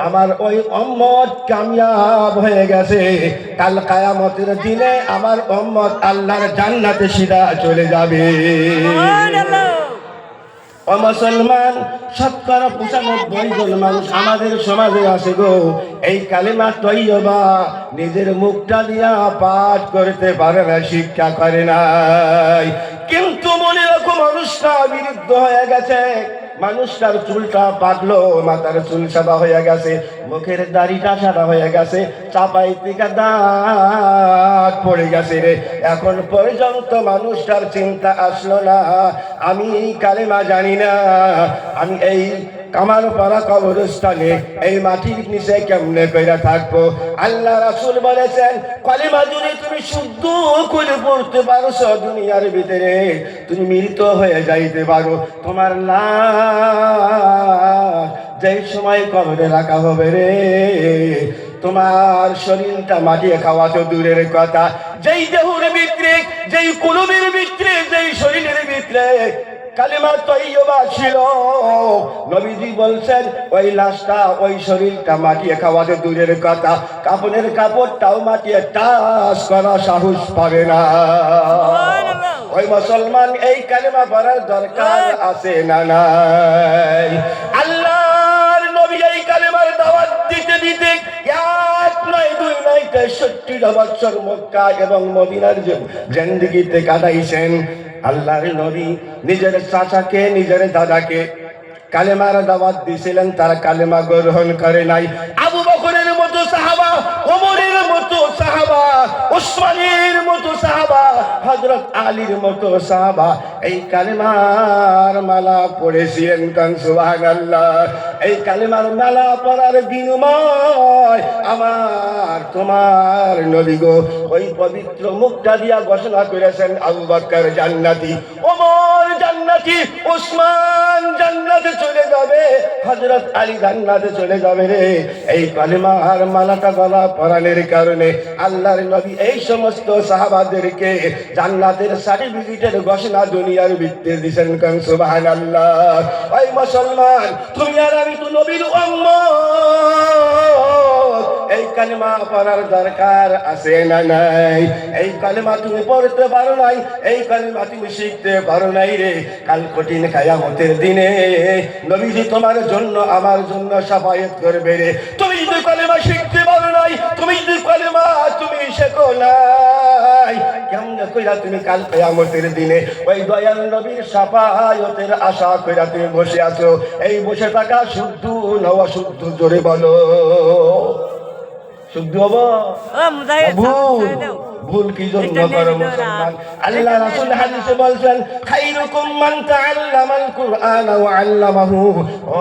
আমার ওই উম্মত কামিয়াব হয়ে গেছে। কাল কিয়ামতের দিনে আমার উম্মত আল্লাহর জান্নাতে সিধা চলে যাবে। ও মুসলমান, ৯৫% জন মানুষ আমাদের সমাজে আছে গো, এই কালিমা তৈয়বা নিজের মুখটা দিয়া পাঠ করতে পারে না, শিক্ষা করে নাই। কিন্তু মনে রাখো, মানুষটা বিরুদ্ধ হয়ে গেছে। মানুষটার চুলটা পাকলো, মাথার চুল সাদা হয়ে গেছে, মুখের দাড়িটা সাদা হয়ে গেছে, চাপাই থেকে দাগ পড়ে গেছে রে। এখন পর্যন্ত মানুষটার চিন্তা আসলো না, আমি এই কালেমা জানি না, আমি এই কামারপাড়া কবরস্থানে এই মাটির নিচে কেমনে কইরা থাকবো। আল্লাহ রাসূল বলেছেন, কালেমা যদি তুমি শুদ্ধ করে পড়তে পারো, দুনিয়ার ভিতরে তুমি মৃত হয়ে যাইতে পারো। তোমার লাশ যেই সময় কবরে রাখা হবে রে, তোমার শরীরটা মাটিয়ে খাওয়া তো দূরের কথা, যেই দেহের ভিতরে, যেই কুলুবের ভিতরে, যেই শরীরের ভিতরে কালিমা তৈয়বা ছিল, নবীজি বলছেন ওই লাশটা, ওই শরীরটা মাটিয়ে খাওয়া তো দূরের কথা, কাপড়ের কাপড়টাও মাটিয়ে টাচ করা সাহস পাবে না। ওই মুসলমান, এই কালিমা পড়ার দরকার আছে না নাই? আল্লাহর নবী এই কালিমার দাওয়াত দিতে দিতে ১ নয় ২ নয় ৬৩টা বছর মক্কা এবং মদিনার জিন্দেগিতে কাটাইছেন। আল্লাহর নবী নিজের চাচাকে, নিজের দাদাকে কালেমার দাওয়াত দিয়েছিলেন, তারা কালেমা গ্রহণ করে নাই। আবু বকরের মতো সাহাবা, ওমরের মতো সাহাবা, উসমানের মতো সাহাবা, হযরত আলীর মতো সাহাবা এই কালেমার মালা পড়েছিলেন। কান সুবহানাল্লাহ। এই কালেমার মালা পড়ার বিনিময় আমার তোমার নবী গো ওই পবিত্র মুখটা দিয়া ঘোষণা করেছেন, আবু বকর জান্নাতি, ওমর জান্নাতি, উসমান জান্নাতে চলে যাবে, হযরত আলী জান্নাতে চলে যাবে রে। এই কালেমার মালাটা গলা পরানোর কারণে আল্লাহর নবী এই সমস্ত সাহাবাদেরকে জান্নাতের সার্টিফিকেটের ঘোষণা দুনিয়ার ভিত্তিতে দিয়েছেন। কান সুবহানাল্লাহ। ওই মুসলমান, তুমি আর আমি তো নবীর উম্মত, এই কালেমা পড়ার দরকার আছে না নাই? এই কালেমা তুমি পড়তে পারো নাই, এই কালেমা তুমি শিখতে পারো নাই রে, কাল কঠিন কিয়ামতের দিনে নবীজি তোমার জন্য, আমার জন্য শাফায়াত করবে রে। তুমি যদি কালেমা শিখতে পারো নাই, তুমি যদি কালেমা তুমি শেখো নাই, কেমনে কইরা তুমি কাল কিয়ামতের দিনে ওই দয়াল নবীর শাফায়াতের আশা কইরা তুমি বসে আছো? এই বসে থাকা শুদ্ধ না অশুদ্ধ? জোরে বলো। শুদ্ধ হবো? ভুল কি জন্য করো মুসলমান? আল্লাহ রাসূল হাদিসে বলছেন, খায়রুকুম মান তাআল্লামাল কুরআন ওয়া আল্লামাহু। ও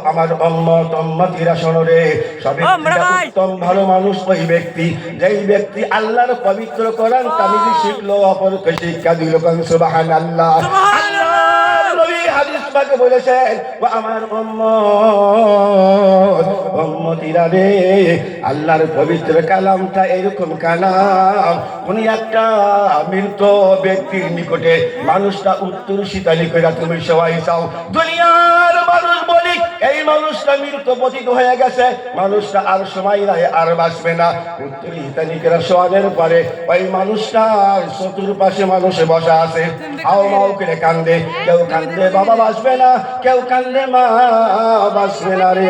আমার উম্মত, উম্মতিরা শোনো রে, সবচেয়ে উত্তম ভালো মানুষ ওই ব্যক্তি, যেই ব্যক্তি আল্লাহর পবিত্র কোরআন তামিজি শিখলো, অপরকে শিক্ষা দিল। কান সুবহানাল্লাহ। আল্লাহর নবী হাদিস পাকে বলেছেন, ও আমার উম্মত, উম্মতিরা রে, আল্লাহর পবিত্র কালামটা এরকম কালাম, কোন একটা মৃত ব্যক্তির নিকটে মানুষটা উত্তর শীতালি করে তুমি সবাই চাও। দুনিয়ার মানুষ বলি এই মানুষটা মৃত পতিত হয়ে গেছে, মানুষটা আর সময় নাই, আর বাঁচবে না। উত্তর শীতালি করে শোয়ানোর পরে ওই মানুষটার চতুর্পাশে মানুষে বসা আছে, হাও মাও করে কান্দে। কেউ কান্দে বাবা বাঁচবে না, কেউ কান্দে মা বাঁচবে না রে।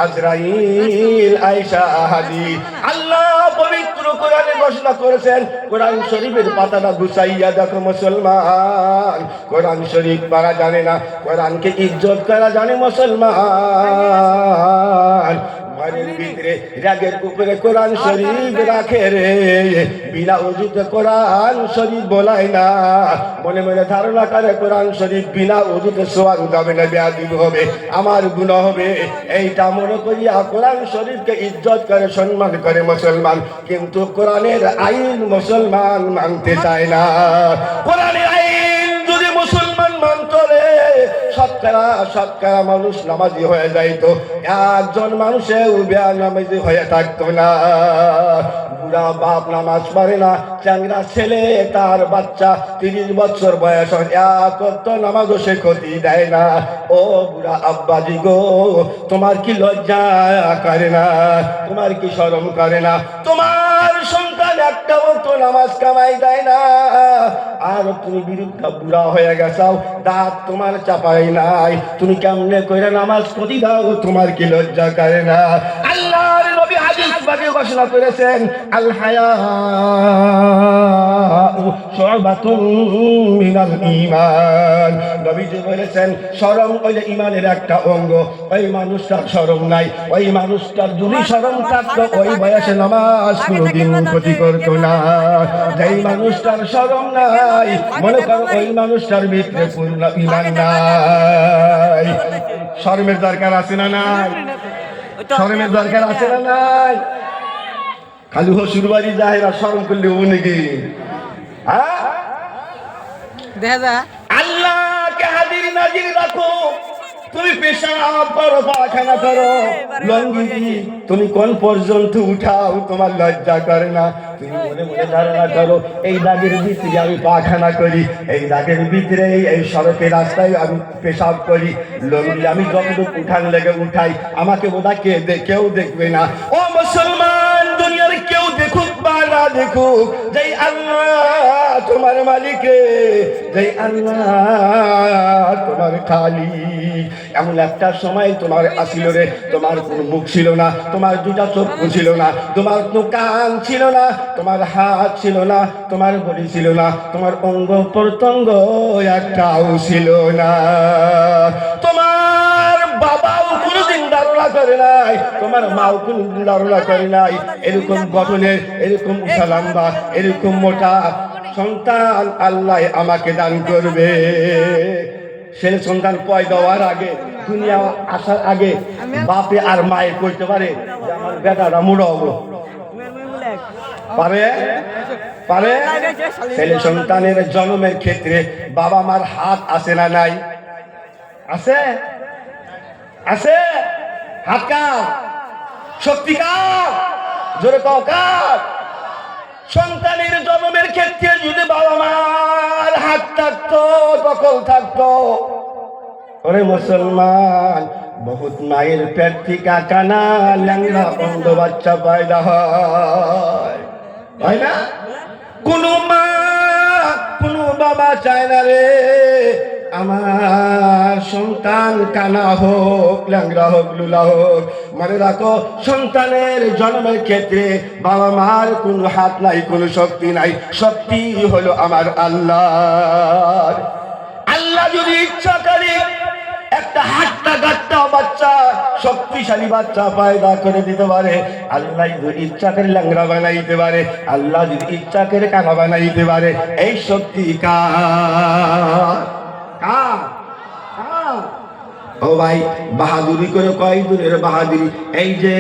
আজরাইল আয়েশা হাদি। আল্লাহ পবিত্র কোরআনে ঘোষণা করেছেন, কোরআন শরীফের পাতাটা গুছাইয়া দেখো মুসলমান, কোরআন শরীফ পড়া জানে না, কোরআনকে ইজ্জত করা জানে মুসলমান। ঘরের ভিতরে রাগের উপরে কোরআন শরীফ রাখে রে, বিনা ওযুতে কোরআন শরীফ বলায় না, মনে মনে ধারণা করে কোরআন শরীফ বিনা ওযুতে সোয়ার যাবে না, বেয়াদবি হবে, আমার গুনাহ হবে, এইটা মনে করিয়া কোরআন শরীফকে ইজ্জত করে, সম্মান করে মুসলমান। কিন্তু কোরআনের আইন মুসলমান মানতে চায় না। কোরআনের আইন যদি মুসলমান মানত রে, শতকরা শতকরা মানুষ নামাজি হয়ে যাইত, একজন মানুষে নামাজি হয়ে থাকতো না। বুড়া বাপ নামাজ পড়ে না, চ্যাংরা ছেলে তার বাচ্চা 30 বছর বয়স এক তো নামাজও সে ক্ষতি দেয় না। ও বুড়া আব্বাজি গো, তোমার কি লজ্জা করে না? তোমার কি শরম করে না? তোমার সন্তান একটাও তো নামাজ কামাই দেয় না, আর তুমি বিরুদ্ধা বুড়া হয়ে গেছাও, দাঁত তোমার চাপাই নাই, তুমি কেমনে করে নামাজ ক্ষতি দাও? তোমার কি লজ্জা করে না? আল্লাহর নবী হাদিস বাগে ঘোষণা করেছেন, আল হায়া শুবাতুন মিনাল ঈমান। নবীজি বলেছেন শরম হইলে ঈমানের একটা অঙ্গ। ওই মানুষটার শরম নাই, ওই মানুষটার যদি শরম থাকতো ওই বয়সে নামাজ কোনোদিন ক্ষতি করতো না। যেই মানুষটার শরম নাই, মনে করো ওই মানুষটার ভিতরে পূর্ণ ঈমান নাই। শরমের দরকার আছে না নাই? শরমের দরকার আছে না নাই? খালি হসুর বাড়ি যায় না, শরম করলে ও নাকি? আল্লাহকে হাজির নাজির রাখো। তুমি পেশাব করো, পায়খানা করো, লঙ্গি তুমি কোন পর্যন্ত উঠাও, তোমার লজ্জা করে না? তুমি মনে মনে ধারণা করো এই দাগের ভিতরে আমি পায়খানা করি, এই দাগের ভিতরে এই সড়কের রাস্তায় আমি পেশাব করি, লঙ্গি আমি যতটুকু উঠান লেগে উঠাই, আমাকে বোধা কেউ দেখবে না। ও মুসলমান, দুনিয়ার কেউ দেখুক বা না দেখুক, যেই আল্লাহ তোমার মালিকে, যেই আল্লাহ তোমার খালিক, এমন একটা সময় তোমার আসিল রে, তোমার কোনো মুখ ছিল না, তোমার দুটা চক্ষু ছিল না, তোমার কোনো কান ছিল না, তোমার হাত ছিল না, তোমার বডি ছিল না, তোমার অঙ্গ প্রত্যঙ্গ একটাও ছিল না। তোমার বাবাও কোনোদিন ধারণা করে নাই, তোমার মাও কোনোদিন ধারণা করে নাই এরকম গঠনের, এরকম উঁচা লম্বা, এরকম মোটা সন্তান আল্লাহ আমাকে দান করবে। সে সন্তান পয়দা হওয়ার আগে, দুনিয়া আসার আগে বাপে আর মায়ে কইতে পারে যে আমার বেটাটা মুড়ো হবো? পারে? পারে? ছেলে সন্তানের জন্মের ক্ষেত্রে বাবা মার হাত আছে না নাই? আছে? আছে? হাত কার? শক্তি কার? জোরে কও কার? সন্তানের জন্মের ক্ষেত্রে যদি বাবা মার হাত থাকতো, দখল থাকতো, ওরে মুসলমান, বহুত মায়ের পেট থেকে কানা ল্যাংড়া অন্ধ বাচ্চা পয়দা হয় না? কোনো মা কোনো বাবা চায় না রে আমার সন্তান কানা হোক, ল্যাংড়া হোক, লুলা হোক। মনে রাখো, সন্তানের জন্মের ক্ষেত্রে বাবা মার কোনো হাত নাই, কোনো শক্তি নাই, শক্তি হলো আমার আল্লাহ। আল্লাহ যদি ইচ্ছা করে একটা হাট্টা গাট্টা বাচ্চা, শক্তিশালী বাচ্চা পয়দা করে দিতে পারে। আল্লাহ যদি ইচ্ছা করে ল্যাংড়া বানাইতে পারে, আল্লাহ যদি ইচ্ছা করে কানা বানাইতে পারে। এই শক্তি কার? ও ভাই, বাহাদুরি করে কয় দূরের বাহাদুরি। এই যে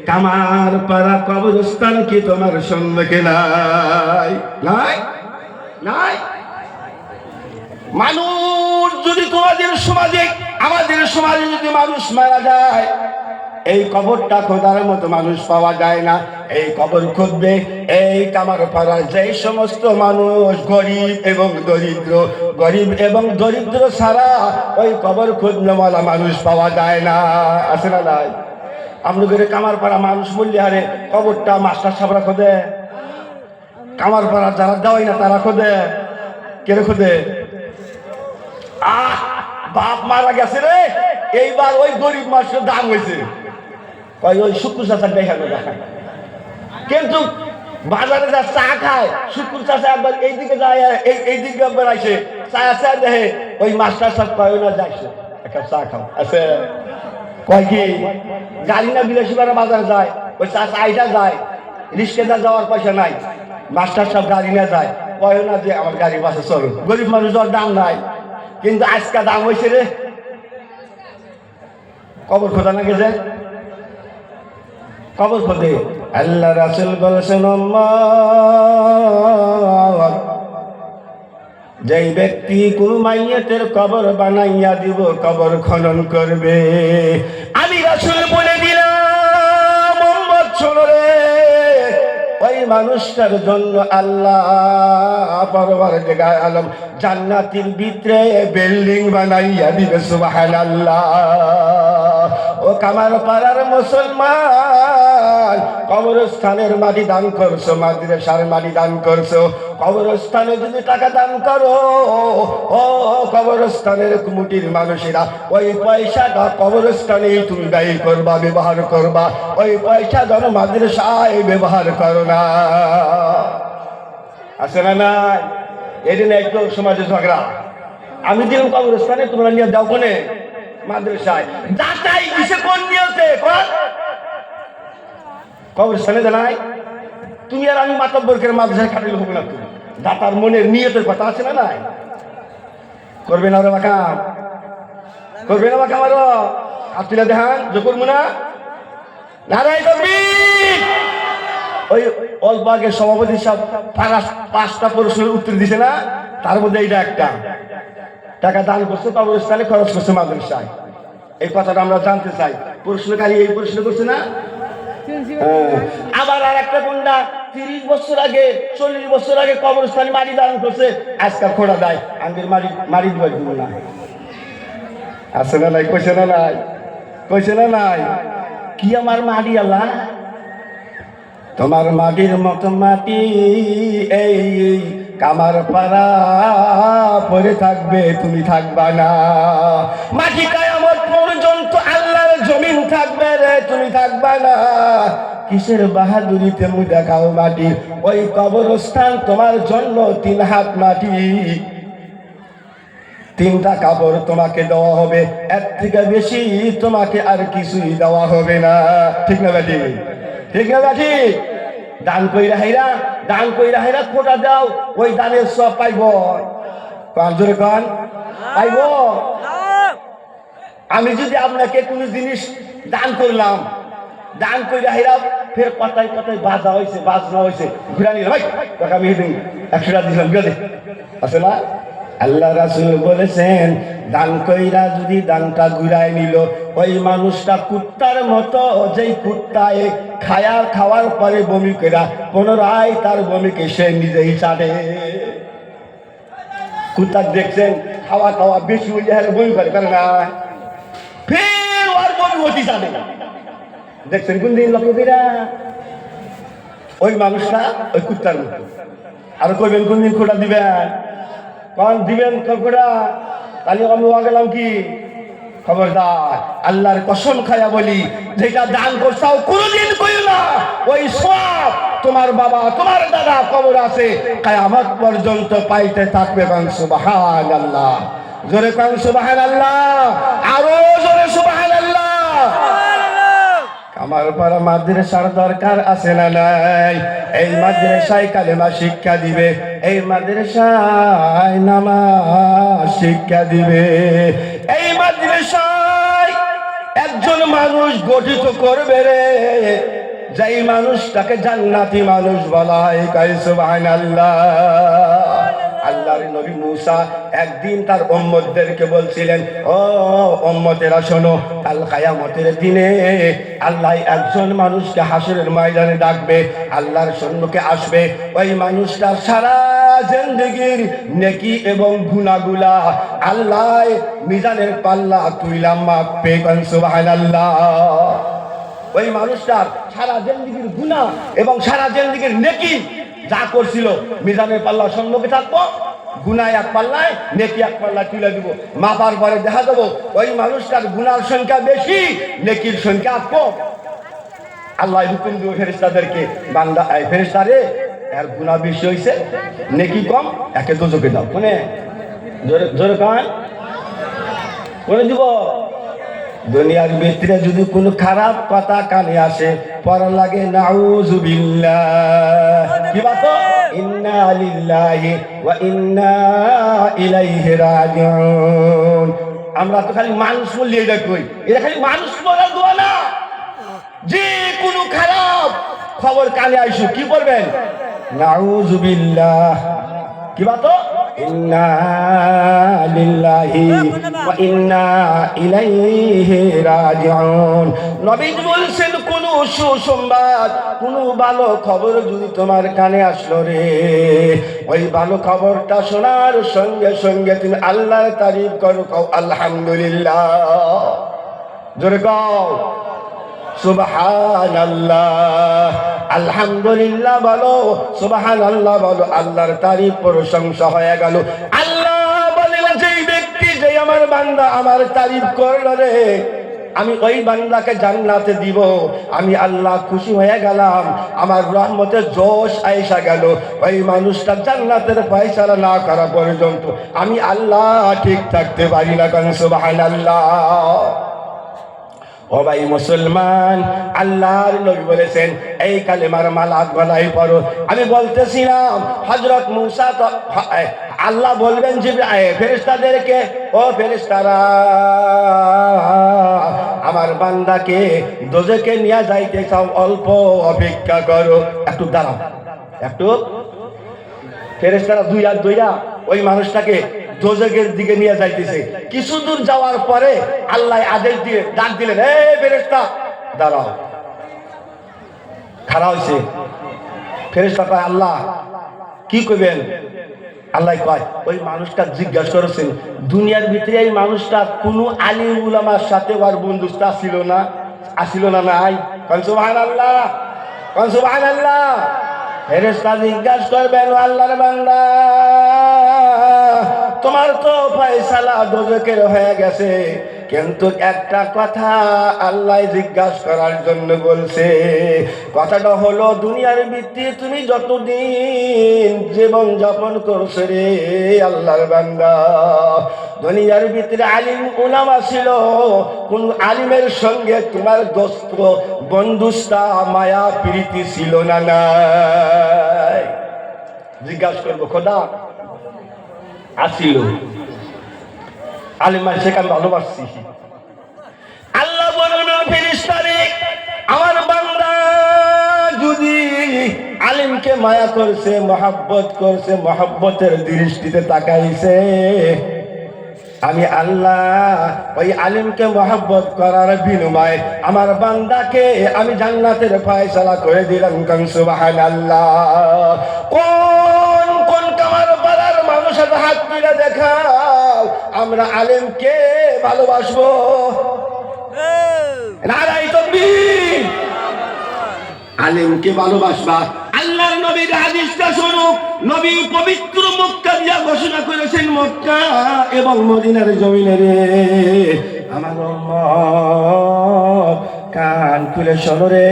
কামার পাড়া কবরস্থান কি তোমার সম্মুখে নাই? নাই? নাই? মানুষ যদি তোমাদের সমাজে, আমাদের সমাজে যদি মানুষ মারা যায়, এই কবরটা খোদার মতো মানুষ পাওয়া যায় না। এই কবর খুঁজবে এই কামারপাড়ার যেই সমস্ত মানুষ গরিব এবং দরিদ্র, গরিব এবং দরিদ্র ছাড়া ওই কবর খুঁজনেওয়ালা মানুষ পাওয়া যায় না। আছে না নাই? আপনাদের কামারপাড়া মানুষ বললে আরে কবরটা মাস্টার সাহেবরা খোঁজে, কামারপাড়া যারা দেওয়াই না তারা খোঁজে। কে খোঁজে? বাপ মারা গেছে রে, এইবার ওই গরিব মানুষের দাম হয়েছে, ওই শুক্র চাষা দেখানো দেখায়। কিন্তু বাজারে যা চা খায়, শুক্র চাষা একবার এইদিকে যায়, এইদিকে একবার আসে, চা চা দেখে ওই মাস্টার সাহেব কয় না যাইছে একটা চা খাও আছে। কয় কি গাড়ি না বিলাসী বেড়া বাজারে যায়, ওই চা চাইটা যায়, রিস্কেদা যাওয়ার পয়সা নাই, মাস্টার সাহেব গাড়ি না যায়, কয় না যে আমার গাড়ি বাসে চলো। গরিব মানুষ যাওয়ার দাম নাই, কিন্তু আজকে দাম হয়েছে রে। কবর খোদা না গেছে, কবর খোদে। আল্লাহ রাসূল বলেছেন যেই ব্যক্তি কোন মাইয়াতের কবর বানাইয়া দিব, কবর খনন করবে, আমি রাসূল বলে দিলাম উম্মত শোনো রে, ওই মানুষটার জন্য আল্লাহ পরওয়ারদিগার আলম জান্নাতের ভিতরে বিল্ডিং বানাইয়া দিবে। সুবহানাল্লাহ। ও কামারপাড়ার মুসলমান, কবরস্থানের মাটি দান করছো, মাদ্রাসার মাটি দান করছো, কবরস্থানে যদি টাকা দান করো, ও কবরস্থানের কমিটির মানুষেরা ওই পয়সাটা কবরস্থানেই তুমি ব্যয় করবা, ব্যবহার করবা, ওই পয়সা যেন মাদ্রাসায় ব্যবহার করো না। আছে না নাই? এদিন একটু সমাজে ঝগড়া, আমি দিলাম কবরস্থানে, তোমরা নিয়ে যাও কোনে? মাদ্রাসায়। যাচাই কিসে কোন নিয়েছে? কবরস্থানে জানাই তুমি আর আমি মাতব্বর করে মাদ্রাসায় খাটাইলে হবে না। তুমি দাতার মনের নিয়তের কথা আছে না নাই? করবে না রে বাকা, করবে না বাকা? আমারও হাত তুলে দেখান যে করবো না। নারাই তাকবীর। ওই অল্প আগে সভাপতি সব 5টা প্রশ্নের উত্তর দিছে না, তার মধ্যে এইটা একটা। টাকা দান করছে কবরস্থানে, খরচ করছে মাদ্রাসায়। এই কথাটা আমরা জানতে চাই। প্রশ্নকারী এই প্রশ্ন করছে না? আবার আর একটা কোনটা 30 বছর আগে 40 বছর আগে কবরস্থানে মাটি দান করছে, আজকাল খোড়া দেয় আমাদের মাটি দিব না। আছে না নাই? কইছে না নাই? কইছে না নাই? কি আমার মাটি আল্লাহ, তোমার মাটির মতো মাটি এই কামারপাড়া পড়ে থাকবে, তুমি থাকবা না। মাটি কিয়ামত পর্যন্ত আল্লাহর জমিন থাকবে রে, তুমি থাকবা না। কিসের বাহাদুরিতে মুই দেখাও মাটি? ওই কবরস্থান তোমার জন্য 3 হাত মাটি, 3টা কাপড় তোমাকে দেওয়া হবে, এর থেকে বেশি তোমাকে আর কিছুই দেওয়া হবে না। ঠিক না বেটি? ঠিক না বেটি? দান কইরা হাইরা, দান কইরা হাইরা ফোটা দাও, ওই দানের সব পাইব। কান জোরে কান, পাইব। আমি যদি আপনাকে কোনো জিনিস দান করলাম, দান কইরা হাইরা ফের কথায় কথায় বাজা হয়েছে, বাজনা হয়েছে, ঘুরা নিল, ভাই টাকা আমি 100 টাকা দিলাম, ঘুরে দে। আছে না? আল্লাহ রাসূল বলেছেন, দান কইরা যদি দানটা ঘুরাই নিল, ওই মানুষটা কুত্তার মতো, যেই কুত্তায় খাওয়ার পরে বমি কইরা পুনরায় তার বমিকে সে নিজেই চাটে। কুত্তা দেখছেন খাওয়া খাওয়া বেশি হয়ে যায়, বমি করে না, ফের ওর বমি হতে চাটে। দেখছেন কোন দিন লোকেরা? ওই মানুষটা ওই কুত্তার মতো। আর কইবেন কোন দিন খোটা দিবেন? কখন দিবেন খোটা? তাহলে আমি গেলাম কি? খবরদার, আল্লাহর কসম খায়া বলি, যেটা দান করছাও কোনদিন কইও না ওই সব তোমার বাবা তোমার দাদা কবর আছে, কিয়ামত পর্যন্ত পাইতে থাকবে। কান সুবহানাল্লাহ, জোরে কান সুবহানাল্লাহ, আরো জোরে সুবহানাল্লাহ। আমার পাড়া মাদ্রাসার দরকার আছে না নাই? এই মাদ্রাসায় কালেমা শিক্ষা দিবে, এই মাদ্রাসায় নামাজ শিক্ষা দিবে, এই মাদ্রাসায় একজন মানুষ গঠিত করবে রে, যেই মানুষটাকে জান্নাতি মানুষ বলা হয়। সুবহানাল্লাহ। আল্লাহর নবী মুসা একদিন তার উম্মতদেরকে বলছিলেন, ও উম্মতেরা শোনো, কাল কিয়ামতের দিনে আল্লাহ একজন মানুষকে হাসরের ময়দানে ডাকবে, আল্লাহর সম্মুখে আসবে। ওই মানুষটার সারা জিন্দেগীর নেকি এবং গুনাহগুলা আল্লাহ মিজানের পাল্লা তুইলা মাপবে। সুবহানাল্লাহ। ওই মানুষটার সারা জিন্দেগীর গুনাহ এবং সারা জিন্দেগীর নেকি যা করছিল মিজানের পাল্লার সম্মুখে থাকবো, গুনাহ এক পাল্লায়, নেকি এক পাল্লায় তুলে দিব। মাপার পরে দেখা দেবো ওই মানুষটার গুনার সংখ্যা বেশি, নেকির সংখ্যা কম। আল্লাহ হুকুম দিব ফেরেশতাদেরকে, বান্দা ফেরেশতারে এর গুনাহ বেশি হয়েছে, নেকি কম, একে দোজখে দাও। কোনে? জোরে জোরে কান, কোনে দিব? দুনিয়ার ভিতরে যদি কোনো খারাপ কথা কানে আসে, পড়া লাগে নাউযুবিল্লাহ, কি বাতো ইন্না লিল্লাহি ওয়া ইন্না ইলাইহি রাজিউন। আমরা তো খালি মানুষ বলি, এটা কই, এটা খালি মানুষ বলার দোয়া না। যে কোনো খারাপ খবর কানে আইসো কি করবেন? নাউযুবিল্লাহ, কি বাতো ইন্না লিল্লাহি ওয়া ইন্না ইলাইহি রাজিউন। নবী বলছেন কোন সুসংবাদ, কোন ভালো খবর যদি তোমার কানে আসলো রে, ওই ভালো খবরটা শোনার সঙ্গে সঙ্গে তুমি আল্লাহর তারিফ করো, কও আলহামদুলিল্লাহ। জোরে কও সুবহানাল্লাহ। আলহামদুলিল্লাহ বলো, সুবহানাল্লাহ বলো, আল্লাহর তারিফ প্রশংসা হয়ে গেল। আল্লাহ বলেন যেই ব্যক্তি, যে আমার বান্দা আমার তারিফ করলো রে, আমি ওই বান্দাকে জান্নাতে দিব। আমি আল্লাহ খুশি হয়ে গেলাম, আমার রহমতের জোশ আয়েশা গেল। ওই মানুষটা জান্নাতের ফয়সালা না করা পর্যন্ত আমি আল্লাহ ঠিক থাকতে পারি না। কারণ সুবহানাল্লাহ। ও ভাই মুসলমান, আল্লাহর নবী বলেছেন এই কালেমার মালা গলায় পড়ো। আমি বলতেছিলাম হযরত মুসা তো আল্লাহ বলবেন যে ফেরেশতাদেরকে, ও ফেরেশতারা আমার বান্দাকে দোজখে নিয়ে যাইতে চাও, অল্প অপেক্ষা করো, একটু দাঁড়াও একটু। ফেরেশতারা দুই হাত ধইরা ওই মানুষটাকে দোজখের দিকে নিয়ে যাইতেছে। কিছু দূর যাওয়ার পরে আল্লাহ আদেশ দিয়ে ডাক দিলেন, এই ফেরেশতা দাঁড়াও। খাড়া হয়েছে। ফেরেশতা কয় আল্লাহ কি কইবেন? আল্লাহ কয় ওই মানুষটা জিজ্ঞাসা করেছেন দুনিয়ার ভিতরে এই মানুষটা কোন আলিম উলামার সাথে ওর বন্ধুত্ব ছিল না, আসিল না? নাই। কারণ সুবহানাল্লাহ, কারণ সুবহানাল্লাহ। ফেরেশতা জিজ্ঞাসা করবেন আল্লাহর বান্দা তোমার তো ফয়সালা দোজখের হয়ে গেছে, কিন্তু একটা কথা আল্লাহ জিজ্ঞাসা করার জন্য বলছে। কথাটা হলো দুনিয়ার ভিত্তি তুমি যতদিন জীবন যাপন করছো রে আল্লাহর বান্দা, দুনিয়ার ভিতরে আলিম উলামা ছিল, কোন আলিমের সঙ্গে তোমার দোস্ত বন্ধুস্তা মায়া প্রীতি ছিল না? নাই। জিজ্ঞাসা করবো খোদা আসিল, আলিম সে আমি ভালোবাসছি। আল্লাহ বলেন ফেরেশতারে আমার বান্দা যদি আলিমকে মায়া করছে, মহব্বত করছে, মহব্বতের দৃষ্টিতে তাকাইছে, আমি আল্লাহ ওই আলিমকে মহব্বত করার বিনিময়ে আমার বান্দাকে আমি জান্নাতের ফয়সালা করে দিলাম। কান সুবহানাল্লাহ। কোন কোন কামার পাড়ার মানুষের হাত তুলে দেখাও আমরা আলিমকে ভালোবাসবো। নারায়ে তাকবীর। আলিমকে ভালোবাসবা। আল্লাহর নবীর হাদিসটা শুনো। নবী পবিত্র মক্কা দিয়া ঘোষণা করেছেন, মক্কা এবং মদিনার জমিনে রে আমার উম্মত কান খুলে শোনো রে।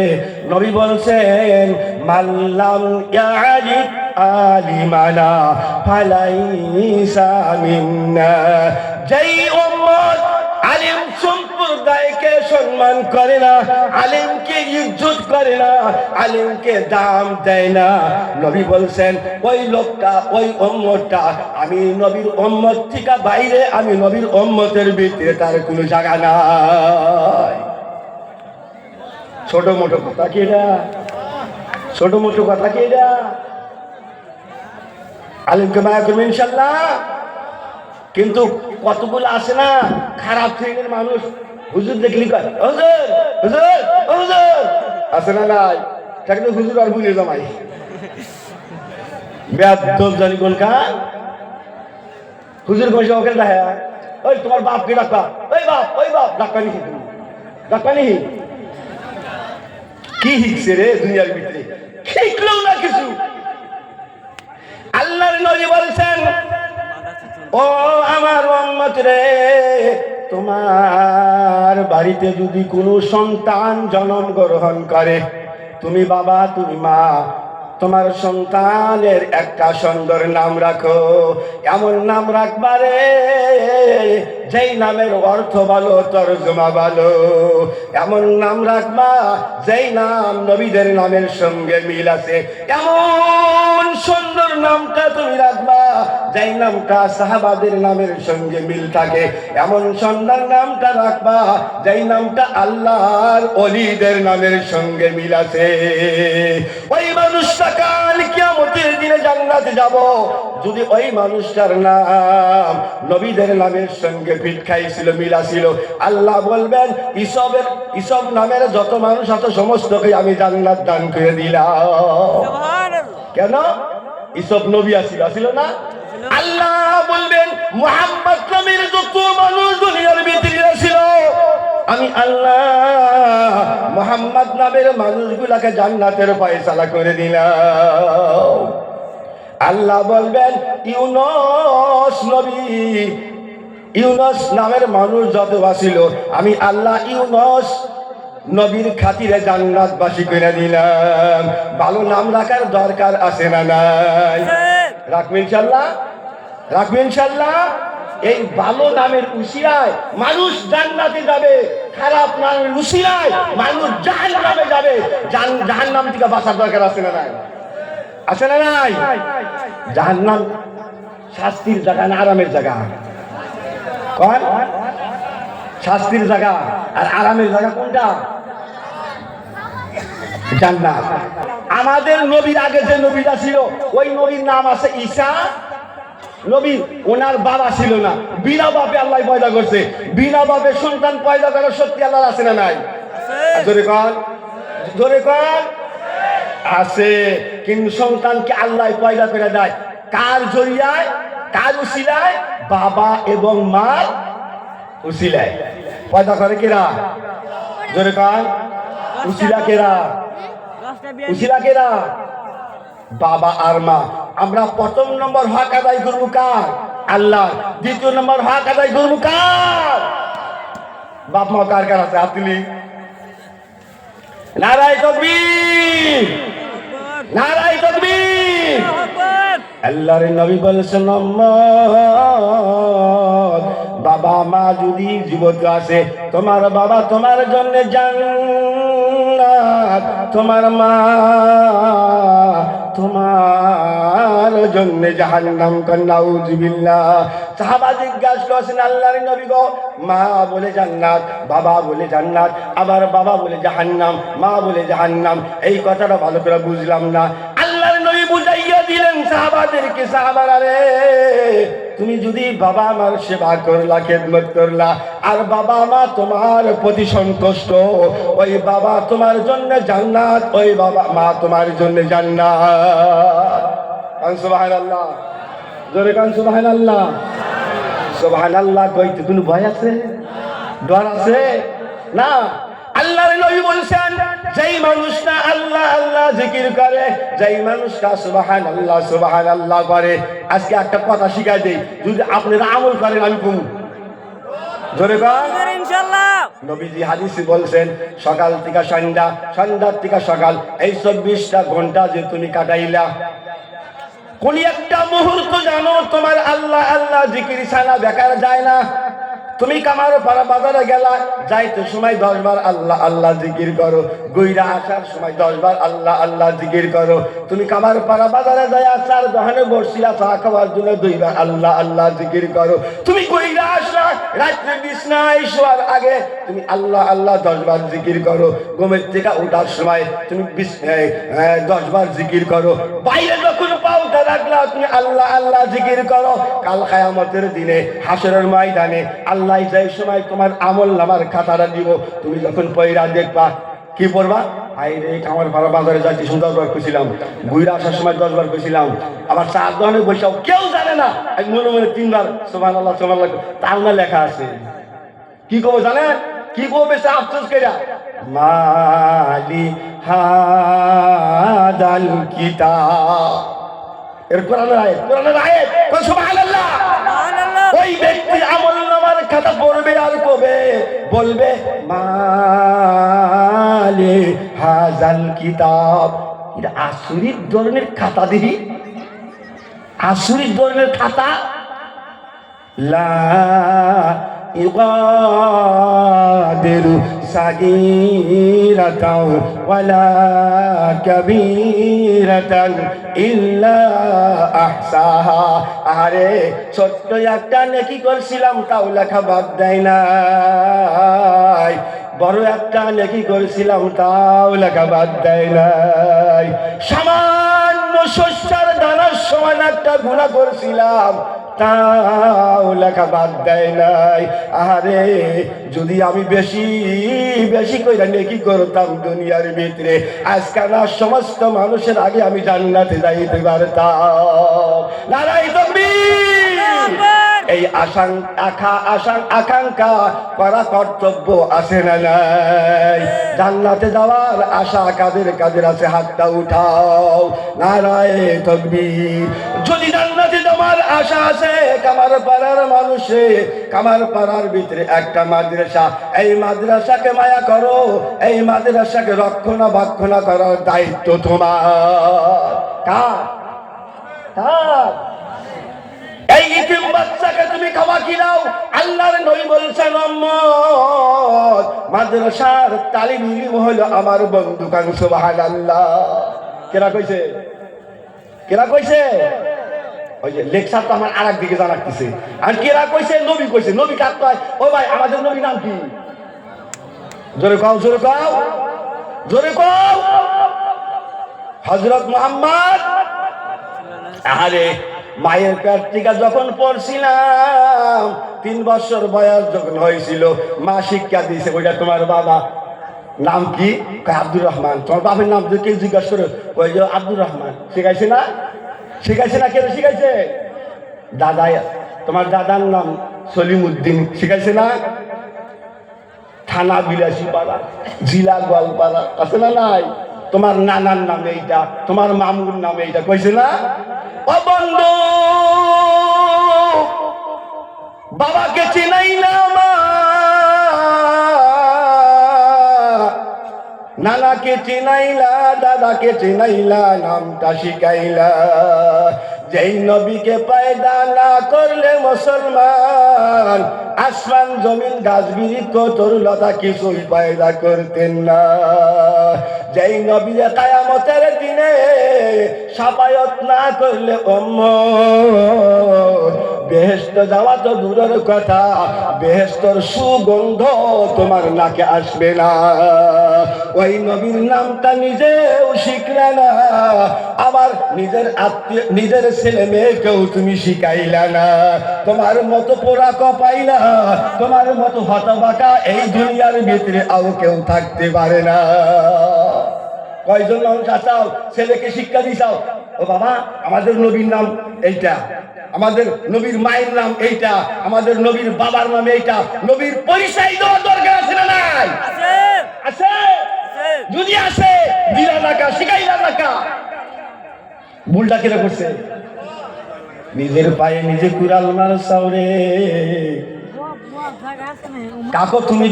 নবী বলছেন মাল্লাম ইয়ারিফ আলিমানা ফালাইসা মিন্না। যেই উম্মত আলিম সম্প্রদায়কে সম্মান করে না, আলিমকে ইজ্জত করে না, আলিমকে দাম দেয় না, নবী বলছেন ওই লোকটা, ওই উম্মতটা আমি নবীর উম্মত থেকে বাইরে, আমি নবীর উম্মতের ভিতরে তার কোনো জায়গা নাই। ছোট মোটো কথা কি এটা? ছোট মোটো কথা কি এটা? আলিমকে মায়া করবেন ইনশাআল্লাহ। কিন্তু কতগুলো আছে না খারাপ শ্রেণীর মানুষ, হুজুর দেখলি কয় হুজুর হুজুর হুজুর, আছে না? নাই। তাকে হুজুর আর বুঝে জামাই বেয়াদব জানি কোনকা হুজুর কইছে ওকে দেখা, ওই তোমার বাপকে ডাকবা, ওই বাপ ওই বাপ ডাকবানি, ডাকবানি কি শিখছে রে দুনিয়ার ভিতরে? শিখলো না কিছু। আল্লাহর নবী বলেছেন ও আমার উম্মত রে, তোমার বাড়িতে যদি কোনো সন্তান জন্ম গ্রহণ করে, তুমি বাবা তুমি মা, তোমার সন্তানের একটা সুন্দর নাম রাখো। এমন নাম রাখবারে যেই নামের অর্থ ভালো, তরজমা ভালো। এমন নাম রাখবা যেই নাম নবীদের নামের সঙ্গে মিল আছে। এমন সুন্দর নামটা তুমি রাখবা যেই নামটা সাহাবাদের নামের সঙ্গে মিল থাকে, এমন সুন্দর নামটা রাখবা যেই নামটা আল্লাহর ওলিদের নামের সঙ্গে মিল আছে। ওই মানুষটা কাল কিয়ামতের দিনে জান্নাতে যাব যদি ওই মানুষটার নাম নবীদের নামের সঙ্গে ফিট খাইছিল, মিল ছিল। আল্লাহ বলবেন ইসব নামের যত মানুষ আছে সমস্তকে আমি জান্নাত দান করে দিলাম। কেন? ইসব নবী আসিল না? আল্লাহ বলবেন মুহাম্মদ নামের যত মানুষ দুনিয়ার ভিতরে ছিল আমি আল্লাহ মুহাম্মদ নামের মানুষগুলাকে জান্নাতের ফয়সালা করে দিলাম। আল্লাহ বলবেন ইউনুস নবী, ইউনুস নামের মানুষ যত ছিল আমি আল্লাহ ইউনুস নবীর খাতিরে জান্নাতবাসী করে দিলাম। ভালো নাম রাখার দরকার আছে না নাই? রাখবেন ইনশাআল্লাহ, রাখবেন ইনশাআল্লাহ। এই ভালো নামের উসিলায় মানুষ জান্নাতে যাবে, খারাপ নামের উসিলায় মানুষ জাহান্নামে যাবে। জাহান্নাম থেকে বাঁচার দরকার আছে না নাই? আছে না নাই? জাহান্নাম শাস্তির জায়গা না আরামের জায়গা? কোন শাস্তির জায়গা আর আরামের জায়গা কোনটা? জান্নাত। আমাদের নবীর আগে যে নবীটা ছিল ওই নবীর নাম আছে ঈসা নবী। ওনার বাবা ছিল না, বিনা বাপে আল্লাহ পয়দা করছে। বিনা বাপে সন্তান পয়দা করার শক্তি আল্লাহর আছে না নাই? জোরে কর, জোরে কর। আছে। কিন্তু সন্তানকে আল্লাহ পয়দা করে দেয় কার জরিয়ায়? কার উসিলায়? বাবা এবং মা উসিলায় পয়দা করে কেরা? জোরে কর। উসিলা কেরা? উসিলা কেরা? বাবা আর মা। আমরা প্রথম নম্বর হক আদায় করবো কার? আল্লাহ। দ্বিতীয় নম্বর হক আদায় করবো কার? বাপ মা কার কার আছে? আপনি নারায়ে তাকবীর, নারায়ে তাকবীর। আল্লাহর নবী বলেছেন বাবা মা যদি জীবিত আছে তোমার বাবা তোমার জন্য জান্নাত, তোমার মা তোমার জন্য জাহান্নাম। নাউযুবিল্লাহ। সাহাবা জিজ্ঞাসা করেছেন আল্লাহর নবী গো, মা বলে জান্নাত, বাবা বলে জান্নাত, আবার বাবা বলে জাহান্নাম, মা বলে জাহান্নাম, এই কথাটা ভালো করে বুঝলাম না। আল্লাহর নবী বুঝাইয়া দিলেন সাহাবাদেরকে, সাহাবারা রে তুমি যদি বাবা মার সেবা করলা, খেদমত করলা, আর বাবা মা তোমার প্রতি সন্তুষ্ট, ওই বাবা তোমার জন্য জান্নাত, ওই বাবা মা তোমার জন্য জান্নাত। কান সুবহানাল্লাহ, জোরে কান সুবহানাল্লাহ। সুবহানাল্লাহ কইতে কোনো ভয় আছে? ডর আছে না? আল্লাহর নবী বলছেন যেই মানুষটা আল্লাহ আল্লাহ জিকির করে, যেই মানুষটা সুবহানাল্লাহ সুবহানাল্লাহ করে। আজকে একটা কথা শিখাই দেই, যদি আপনারা আমল করেন আমি কমু। জোরে কর ইনশাআল্লাহ। নবীজি হাদিসে বলছেন সকাল থেকে সন্ধ্যা, সন্ধ্যার থেকে সকাল, এই 24টা ঘন্টা যে তুমি কাটাইলা, কোন একটা মুহূর্ত জানো তোমার আল্লাহ আল্লাহ জিকির ছাড়া বেকার যায় না। তুমি কামার পাড়া বাজারে গেলা, যাইতে সময় 10 বার আল্লাহ আল্লাহ জিকির করো, গইরা আসার সময় 10 বার আল্লাহ আল্লাহ জিকির করো। তুমি কামার পাড়া বাজারে যায় চার দোকানে বসছিলা চা খাওয়ার জন্য 2 বার আল্লাহ আল্লাহ জিকির করো। তুমি গইরা আসলা, রাত্রে বিছনায় শোয়ার আগে তুমি আল্লাহ আল্লাহ 10 বার জিকির করো। ঘুমের থেকে ওঠার সময় তুমি 10 বার জিকির করো। বাইরে যখন পাউটা রাখলা তুমি আল্লাহ আল্লাহ জিকির করো। কাল কিয়ামতের দিনে হাসরের ময়দানে আল্লাহ যেই সময় তোমার আমল নামার খাতাটা দিব, তুমি যখন পয়রা দেখবা কি পড়বা? আইরে আমার ভাড়া বাজারে যাচ্ছি 10 বার কইছিলাম, ঘুরে আসার সময় 10 বার কইছিলাম, আবার 4 দোকানে বসেও কেউ জানে না, আমি মনে মনে 3 বার সুবহানাল্লাহ সুবহানাল্লাহ তাও না লেখা আছে। কি কব জানেন? কি কব? বেশি আফসোস কইরা মালি হাদাল কিতাব। এর কোরআনের আয়াত, কোরআনের আয়াত সুবহানাল্লাহ। ওই ব্যক্তি আমল নামার খাতা পড়বে আর কবে বলবে মালে হাজাল কিতাব। এটা আশ্চর্য ধরনের খাতা, দেখি আশ্চর্য ধরনের খাতা। লা ইগাদিরু সাগীরাতাও ওয়ালা কাবীরাতান ইল্লা আহসাহা। আরে ছোট্ট একটা নেকি করছিলাম তাও লেখা বাদ দেয় নাই, বড় একটা নেকি করেছিলাম তাও লেখা বাদ দেয় নাই। সামান্য শস্যের দানার সমান একটা গুনাহ করছিলাম তাও লেখা বাদ দেয় নাই। আরে যদি আমি বেশি বেশি কইরা নেকি করতাম দুনিয়ার ভিতরে, আজকাল সমস্ত মানুষের আগে আমি জান্নাতে যাইতে পারতাম। নারায়ে তাকবীর। এই আকাঙ্ক্ষা করা কর্তব্য আছে না নাই? জান্নাতে যাওয়ার আশা কাদের কাদের আছে? হাতটা উঠাও। নারায়ে তাকবীর। যদি জান্নাতে যাওয়ার আশা আছে, কামার পাড়ার মানুষে, কামার পাড়ার ভিতরে একটা মাদ্রাসা, এই মাদ্রাসাকে মায়া করো, এই মাদ্রাসাকে রক্ষণাবেক্ষণ করার দায়িত্ব তোমার। কার? কার? এই ইতিম বাচ্চাকে তুমি খাওয়া খিলাও। আল্লাহর নবী বলছেন উম্মত, মাদ্রাসার তালিম ইলম হলো আমার বন্দুকান। সুবহানাল্লাহ। কেরা কইছে? কেরা কইছে? ওই যে লেকচার তো আমার আরেক দিকে জানাচ্ছে। আর কেরা কইছে? নবী কইছে। নবী কার কয়? ও ভাই, আমাদের নবীর নাম কি? জোরে কও, জোরে কও, জোরে কও। হযরত মুহাম্মদ। আরে মায়ের পেট থেকে যখন পড়ছিলাম, 3 বছর বয়স যখন হয়েছিল, মা শিক্ষা দিয়েছে, ওইটা তোমার বাবা নাম কি? আব্দুর রহমান। তোমার বাবার নাম যদি কেউ জিজ্ঞাসা করে, ওই যে আব্দুর রহমান। শিখাইছে না? শিখাইছে না? কেন শিখাইছে? দাদা, তোমার দাদার নাম সলিমউদ্দিন। শিখাইছে না? থানা বিলাসীপাড়া, জেলা গোয়ালপাড়া, আছে না নাই? তোমার নানার নাম এইটা, তোমার মামুর নাম এইটা। কইছে না? ও বন্ধু, বাবাকে চিনাইলা, নানাকে চিনাইলা, দাদাকে চিনাইলা, নামটা শিখাইলা। যেই নবীকে পয়দা না করলে মুসলমান, আসমান জমিন গাছ বৃক্ষ তরুলতা কিছুই পয়দা করতেন না। যেই নবী কিয়ামতের দিনে শাফায়াত না করলে উম্মত বেহেশত যাওয়া তো দূরের কথা, বেহেশতর সুগন্ধ তোমার নাকে আসবে না। ওই নবীর নামটা নিজেও শিখলে না, আবার নিজের আত্মীয়, নিজের ছেলে মেয়েকেও তুমি শিখাইলা না। তোমার মতো পোড়া কপাইলা, তোমার মতো হতবাকা এই দুনিয়ার ভিতরে আর কেউ থাকতে পারে না। কয়জন মানুষ আসাও ছেলেকে শিক্ষা দিছাও, ও বাবা আমাদের নবীর নাম এইটা, আমাদের নবীর মায়ের নাম এইটা, আমাদের নবীর বাবার নাম এইটা। নবীর পরিচয় দেওয়ার দরকার আছে না নাই? আছে। যদি আছে, দিলা নাকা, শিখাইলা নাকা। ভুলটা কেন করছে? নিজের পায়ে নিজে কুড়াল মারছাও রে। কাকো তুমি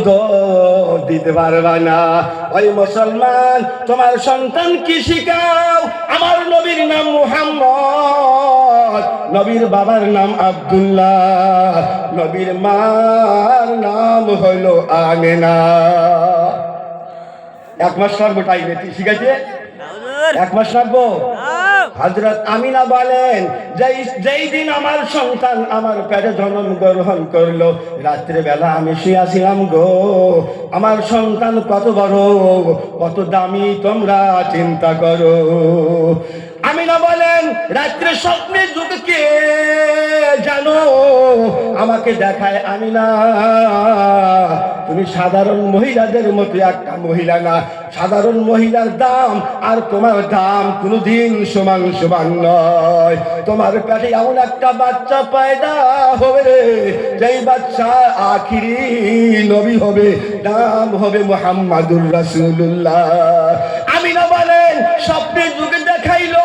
দিতে পারবা না। ওই মুসলমান, তোমার সন্তান কি শিখাও? আমার নবীর নাম মুহাম্মদ, নবীর বাবার নাম আব্দুল্লাহ, নবীর মার নাম হলো আমেনা। 1 মাস লাগবো টাইমে শিখাইছে? 1 মাস লাগবো। হযরত আমিনা বলেন, যেই দিন আমার সন্তান আমার পেটে জন্ম গ্রহণ করলো, রাত্রে বেলা আমি শুয়েছিলাম গো। আমার সন্তান কত বড়, কত দামি তোমরা চিন্তা করো। আমিনা বলেন, রাত্রে স্বপ্নে যুগকে জানো আমাকে দেখায়, আমিনা তুমি সাধারণ মহিলাদের মতো একটা মহিলা না। সাধারণ মহিলার দাম আর তোমার দাম কোনদিন সমান সমান নয়। তোমার পেটে এমন একটা বাচ্চা পয়দা হবে রে, যেই বাচ্চা আখিরি নবী হবে, নাম হবে মুহাম্মাদুর রাসূলুল্লাহ। আমিনা বলেন, স্বপ্নে যুগে দেখাইলো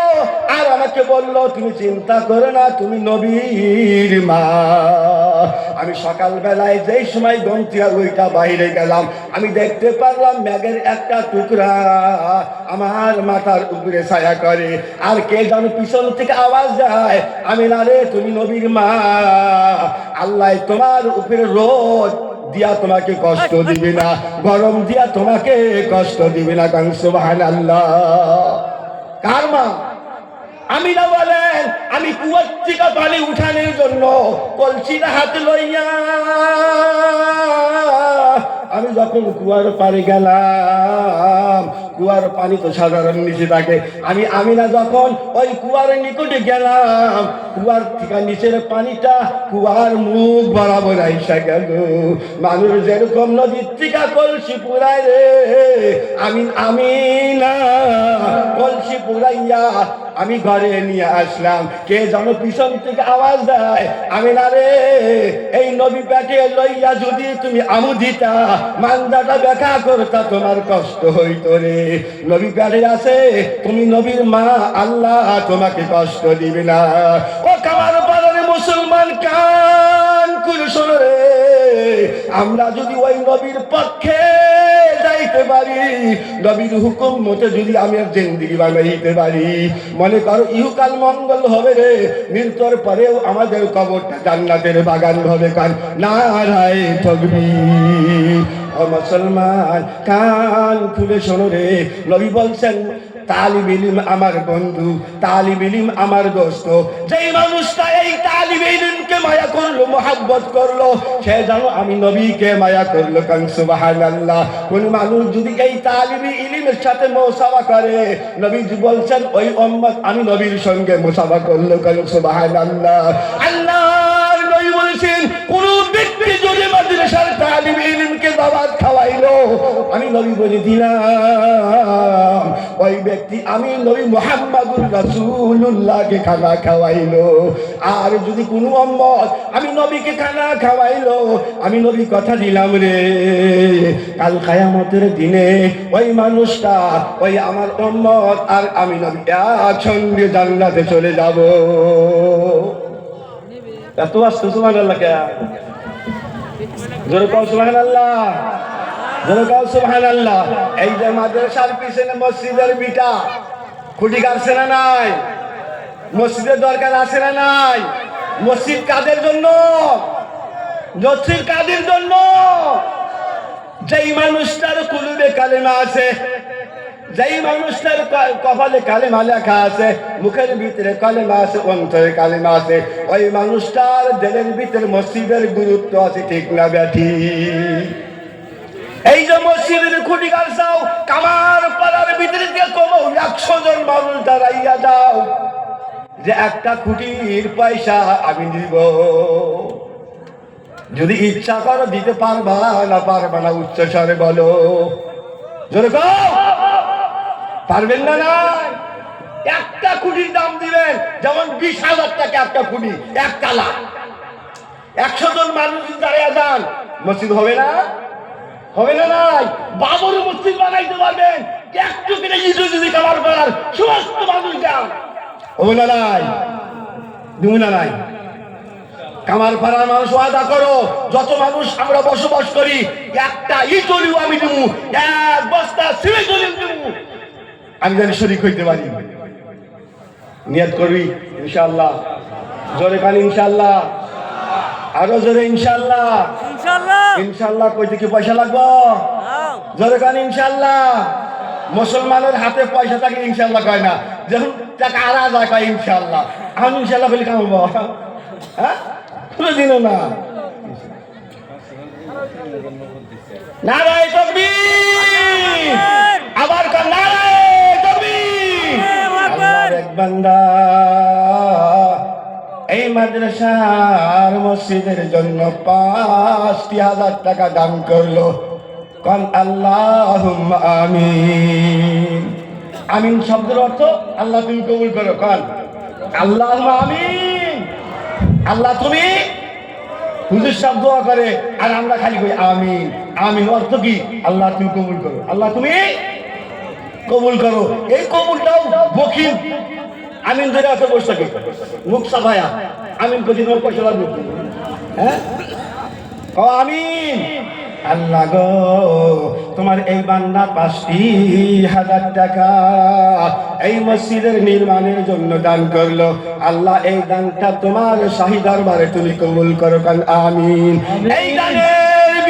আর আমাকে বললো, তুমি চিন্তা করো না, তুমি নবীর মা। আমি সকাল বেলায় যেই সময় গন্তিয়া ওইটা বাইরে গেলাম, আমি দেখতে পারলাম মেঘের একটা টুকরা আমার মাথার উপরে ছায়া করে, আর কে যেন পিছন থেকে আওয়াজ দেয়, আমি না রে তুমি নবীর মা, আল্লাহ তোমার উপরে রোজ দিয়া তোমাকে কষ্ট দিবে না, গরম দিয়া তোমাকে কষ্ট দিবে না। কারণ সুবহানাল্লাহ। কার মা? আমিনা বলেন, আমি কুয়ার থেকে পানি উঠানোর জন্য কলসিটা হাতে লইয়া আমি যখন কুয়ার পানি গেলাম, কুয়ার পানি তো সাধারণ নিচে থাকে, আমি আমিনা যখন ওই কুয়ার নিকটে গেলাম, কুয়ার থেকে নিচের পানিটা কুয়ার মুখ বরাবর আইসা গেল। মানুষ যেরকম নদীর থেকে কলসি পুরাই রে, আমিনা কলসি পুরাইয়া আমি ঘরে নিয়ে আসলাম। কে যেন পিছন থেকে আওয়াজ দেয়, আমিনা রে, এই নবী পেটে লইয়া যদি তুমি আমু দিতা, মান্দাটা দেখা করতা, তোমার কষ্ট হইতো রে। নবী পেটে আছে, তুমি নবীর মা, আল্লাহ তোমাকে কষ্ট দিবে না। ও কামার পাড়ার মুসলমান, কান খুলে শোনো রে, আমরা যদি ওই নবীর পক্ষে যাইতে পারি, নবীর হুকুম মতে যদি আমি জিন্দেগি বানাইতে পারি, মনে করো ইহকাল মঙ্গল হবে রে, মৃত্যুর পরেও আমাদের কবরটা জান্নাতের বাগান হবে। কান নারায়ে তাকবীর। ও মুসলমান, কান খুলে শোনো রে, নবী বলছেন, তালিব ইলম আমার বন্ধু, তালিব ইলম আমার দোস্ত। যেই মানুষটা এই তালিব ইলমকে মায়া করলো, মোহাব্বত করলো, সে জানো আমি নবীকে মায়া করলো। কান সুবহানাল্লাহ। কোন মানুষ যদি এই তালিব ইলমের সাথে মুসাফা করে, নবীজি বলছেন ওই উম্মত আমি নবীর সঙ্গে মুসাফা করলো। কান সুবহানাল্লাহ। আল্লাহর নবী বলেছেন, কোন ব্যক্তি যদি মাদ্রাসার তালিব ইলমকে দাওয়াত খাওয়াইলো, আমি নবী বলে দিলাম ওই ব্যক্তি আমি নবী মুহাম্মদুর রাসূলুল্লাহকে খানা খাওয়াইলো। আর যদি কোনো উম্মত আমি নবীকে খানা খাওয়াইলো, আমি নবী কথা দিলাম রে, কাল কিয়ামতের দিনে ওই মানুষটা, ওই আমার উম্মত আর আমি নবী একসঙ্গে জান্নাতে চলে যাব। এত আসছে সুবহানাল্লাহ। কে জোরে কও সুবহানাল্লাহ, জোরে কও সুবহানাল্লাহ। এই যে মাদ্রাসার পিছনে মসজিদের বিটা খুঁটি কাটছে না নাই? মসজিদের দরকার আছে না নাই? মসজিদ কাদের জন্য? মসজিদ কাদের জন্য? যেই মানুষটার কুলুবে কালেমা আছে, যেই মানুষটার কপালে কালেমা লেখা আছে, মুখের ভিতরে কালেমা আছে, অন্তরে কালেমা আছে, ওই মানুষটার দিলের ভিতরে মসজিদের গুরুত্ব আছে। ঠিক না ব্যাঠি? এই যে মসজিদের খুঁটি গাছাও, কামার পাড়ার ভিতরে দিয়ে কোনো 100 জন মানুষ দাঁড়াইয়া যাও, যে একটা খুঁটির পয়সা আমি দিব, যদি ইচ্ছা করো দিতে পারবা না পারবা না? উচ্চ স্বরে বলো, জোরে কও, পারবেন না? না, একটা খুঁটির দাম দিবেন যেমন 20,000 টাকা একটা খুঁটি, এক তালা। 100 জন মানুষ দাঁড়িয়ে যান, মসজিদ হবে না? হবে না? নাই বাবর মসজিদ বানাইতে পারবেন একটু কিনে যদি কামার পাড়ার সমস্ত মানুষ যান, হবে না? নাই দিব না? নাই কামার পাড়ার মানুষ ওয়াদা করো, যত মানুষ আমরা বসবাস করি, একটা ইটলিও আমি দেবো, এক বস্তা সিমেন্ট দেবো, আমি জানি শরীক হইতে পারি। নিয়ত করবি ইনশাআল্লাহ। জোরে কান ইনশাআল্লাহ, আরো জোরে ইনশাআল্লাহ। ইনশাআল্লাহ কইতে কি পয়সা লাগবে? জোরে কান ইনশাআল্লাহ। মুসলমানের হাতে পয়সা থাকে ইনশাআল্লাহ কয় না, যখন টাকা আরা যায় কয় ইনশাআল্লাহ। আমি ইনশাআল্লাহ বলি কামাবো? হ্যাঁ, কোনোদিনও না। নারায়ে তাকবীর, আবার কান নারায়ে তাকবীর। আল্লাহর এক বান্দা এই মাদ্রাসার মসজিদের জন্য 5,000 টাকা দান করলো। কান আল্লাহুম্মা আমিন। আমিন শব্দের অর্থ আল্লাহ তুমি কবুল করো। কান আল্লাহুম্মা আমিন। আল্লাহ তুমি, হুজুর সাহেব দোয়া করে আর আমরা খালি কই আমিন। আমিন অর্থ কি? আল্লাহ তুমি কবুল করো, আল্লাহ তুমি কবুল করো। এই কবুলটাও বকিল আমিন ধরে আছে বসে থাকে, মুখ সাফায়া আমিন কই দিন পয়সা লাগবে। হ্যাঁ, ও আমিন। আল্লাহ গো, তোমার এই বান্দা 5,000 টাকা এই মসজিদের নির্মাণের জন্য দান করলো। আল্লাহ এই দানটা তোমার শাহী দরবারে তুমি কবুল করো। কান আমিন। এই দানের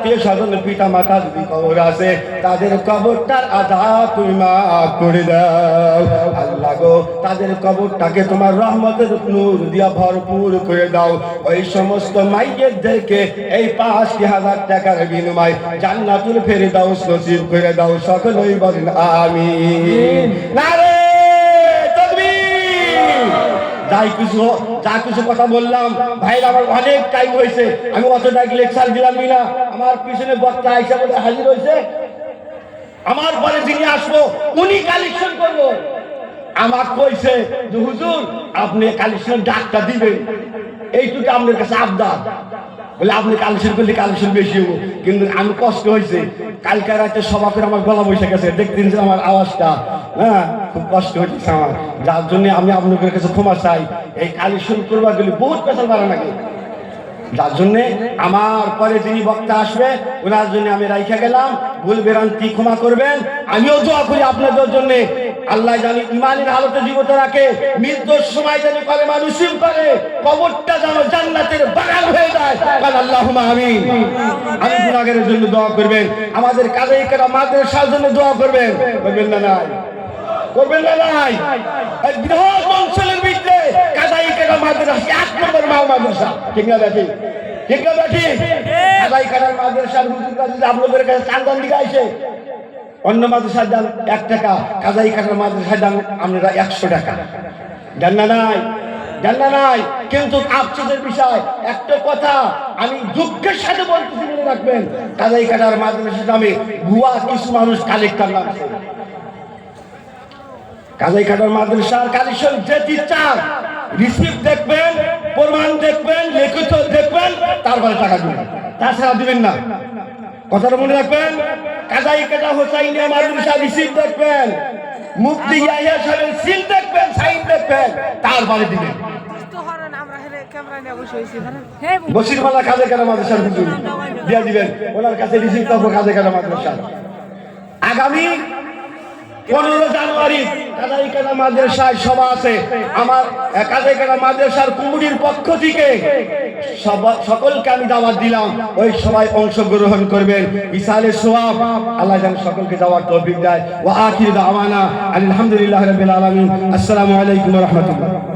আত্মীয় স্বজন পিতা মাতা যদি কবর আছে তাদের কবরটার আযাব তুমি মাফ করে দাও আল্লাহ গো তাদের কবরটাকে তোমার রহমতের নূর দিয়া ভরপুর করে দাও ওই সমস্ত মাইয়েতদেরকে এই ৫,০০০ টাকার বিনিময়ে জান্নাতুল ফেরদাউস নসিব করে দাও সকলেই বলেন আমিন নারে তাকবীর যা কিছু কথা বললাম ভাই আমার অনেক টাইম হয়েছে আমি অতটা লেকচার দিলাম না আমার পিছনে বক্তা আইসা বলে হাজির হয়েছে আমার পরে যিনি আসবো উনি কালেকশন করবো আমার কইছে যে হুজুর আপনি কালেকশন ডাকটা দিবেন এইটুকু আপনার কাছে আবদার বলে আপনি কালেকশন করলে কালেকশন বেশি হবো কিন্তু আমি কষ্ট হয়েছে কালকে রাতে সভা করে আমার গলা বসে গেছে দেখতেন যে আমার আওয়াজটা হ্যাঁ খুব কষ্ট হচ্ছে আমার যার জন্য আমি আপনাদের কাছে ক্ষমা চাই এই কালেকশন করবার গেলে বহুত পেশাল বাড়া নাকি যার জন্য আমার পরে যিনি বক্তা আসবে ওনার জন্য আমি রাইখা গেলাম ভুল ভ্রান্তি ক্ষমা করবেন আমিও দোয়া করি আপনাদের জন্য আল্লাহ জানি ইমানের হালতে জীবিত রাখে মৃত্যুর সময় জানি কলেমা নসিব করে কবরটা যেন জান্নাতের বাগান হয়ে যায় কারণ আল্লাহুম্মা আমিন আমি গুনাহগারের জন্য দোয়া করবেন আমাদের কাজী কেরাম মাদ্রাসার জন্য দোয়া করবেন করবেন না নাই করবেন না নাই এই বৃহৎ অঞ্চলের ভিতরে কাজী কেরাম মাদ্রাসা এক নম্বর মাদ্রাসা ঠিক না দেখি ঠিক না দেখি কাজী কেরাম মাদ্রাসার হুজুররা যদি আপনাদের কাছে চাঁদান দিকে আইছে অন্য মাদ্রাসার দাম 1 টাকা কাজী কেরাম মাদ্রাসার দাম আপনারা 100 টাকা জানা নাই কিন্তু আফসোসের বিষয় একটা কথা আমি দুঃখের সাথে বলতেছি মনে রাখবেন কাজী কেরাম মাদ্রাসার দামে ভুয়া কিছু মানুষ কালেক্টর নামছে কাজী কেরাম মাদ্রাসার কালেকশন যেটি চান রিসিপ্ট দেখবেন প্রমাণ দেখবেন লিখিত দেখবেন তারপরে টাকা দিবেন তাছাড়া দিবেন না কথাটা মনে রাখবেন কাজী কেরাম হোসাইনিয়া মাদ্রাসা রিসিপ্ট দেখবেন মুফতি ইয়াহিয়া সাহেবের সিল দেখবেন সাইন দেখবেন তারপরে দিবেন বসিরমালা কাজী কেরাম মাদ্রাসার হুজুর দিয়া দিবেন ওনার কাছে রিসিপ্ট পাবো কাজী কেরাম মাদ্রাসা আগামী 15 জানুয়ারি কাজী কেরাম মাদ্রাসায় সভা আছে আমার কাজী কেরাম মাদ্রাসার কমিটির পক্ষ থেকে সকলকে আমি দাওয়াত দিলাম ওই সবাই অংশগ্রহণ করবেন ইসালে সওয়াব আল্লাহ যেন সকলকে দাওয়াত তৌফিক দেয় ওয়া আখির দাওয়ানা আলহামদুলিল্লাহি রাব্বিল আলামিন আসসালামু আলাইকুম ওয়া রাহমাতুল্লাহ